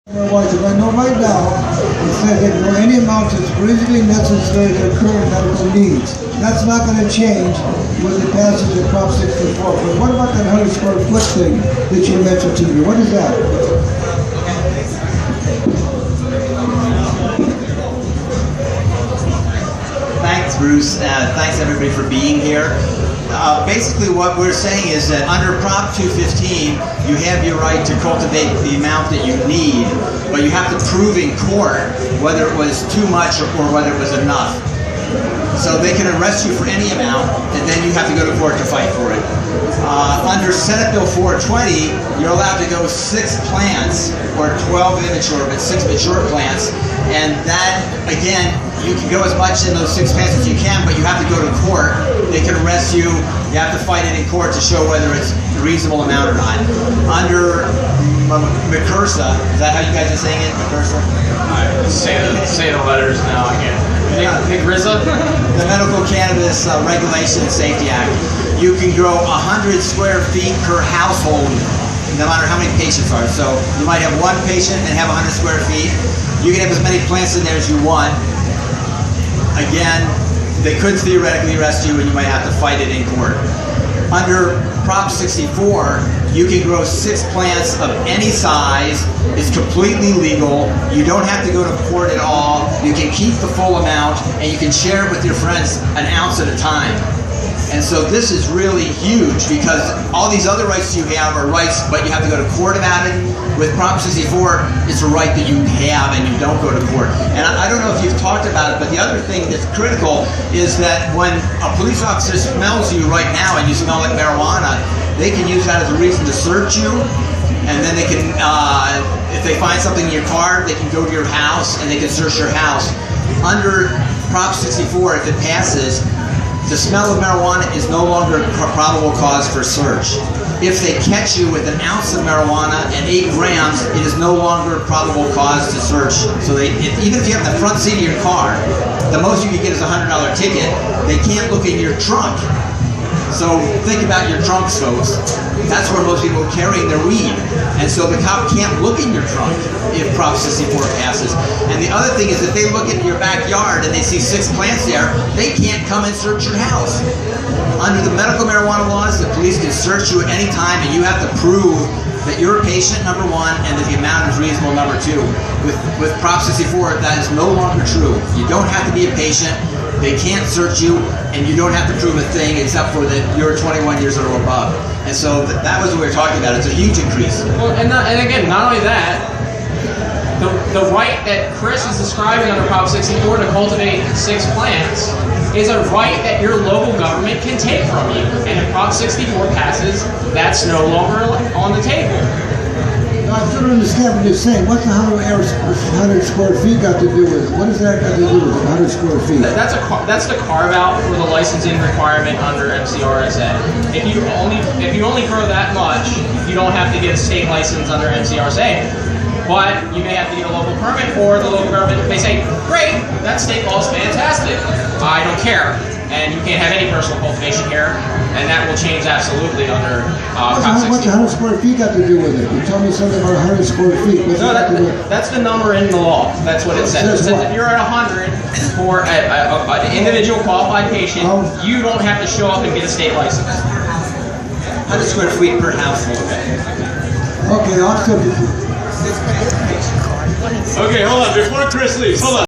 Because I know right now, it says that for any amount that's reasonably necessary to current medical needs. That's not going to change with the passage of Prop 64. But what about that 100 square foot thing that you mentioned to me? What is that? Thanks, Bruce. Thanks, everybody, for being here. Basically, what we're saying is that under Prop 215, you have your right to cultivate the amount that you need, but you have to prove in court whether it was too much or whether it was enough. So they can arrest you for any amount, and then you have to go to court to fight for it. Under Senate Bill 420, you're allowed to go 6 plants, or 12 immature, but 6 mature plants, and that, again, you can go as much in those 6 plants as you can, but you have to go to court. They can arrest you. You have to fight it in court to show whether it's a reasonable amount or not. Under McCursa, is that how you guys are saying it, McCursa? Say the letters now. I can't. McRizza? The Medical Cannabis Regulation and Safety Act. You can grow 100 square feet per household, no matter how many patients are. So you might have 1 patient and have 100 square feet. You can have as many plants in there as you want. Again, they could theoretically arrest you and you might have to fight it in court. Under Prop 64, you can grow 6 plants of any size. It's completely legal. You don't have to go to court at all. You can keep the full amount and you can share it with your friends an ounce at a time. And so this is really huge because all these other rights you have are rights, but you have to go to court about it. With Prop 64, it's a right that you have and you don't go to court. And I don't know if you've talked about it, but the other thing that's critical is that when a police officer smells you right now and you smell like marijuana, they can use that as a reason to search you. And then they can, if they find something in your car, they can go to your house and they can search your house. Under Prop 64, if it passes, the smell of marijuana is no longer a probable cause for search. If they catch you with an ounce of marijuana and 8 grams, it is no longer a probable cause to search. So even if you have the front seat of your car, the most you can get is a $100 ticket. They can't look in your trunk. So think about your trunks, folks. That's where most people are carrying their weed. And so the cop can't look in your trunk if Prop 64 passes. And the other thing is if they look in your backyard and they see 6 plants there, they can't come and search your house. Under the medical marijuana laws, the police can search you at any time and you have to prove that you're a patient, number 1, and that the amount is reasonable, number 2. With Prop 64, that is no longer true. You don't have to be a patient. They can't search you, and you don't have to prove a thing except for that you're 21 years old or above. And so that was what we were talking about. It's a huge increase. Well, and again, not only that, the right that Chris is describing under Prop 64 to cultivate 6 plants is a right that your local government can take from you. And if Prop 64 passes, that's no longer on the table. I still don't understand what you're saying. What's the 100 square feet got to do with it? What does that got to do with it, 100 square feet? That's the carve out for the licensing requirement under MCRSA. If you only grow that much, you don't have to get a state license under MCRSA. But you may have to get a local permit, or the local government may say, great, that state law is fantastic. I don't care. And you can't have any personal cultivation here, and that will change absolutely under Prop 64. What's 100 square feet got to do with it? You tell me something about 100 square feet. No, that's the number in the law. That's what it says. It says if you're at 100 for an individual qualified patient, you don't have to show up and get a state license. 100 square feet per household. Okay, I'll still be. Okay, hold on. Before Chris leaves, hold on.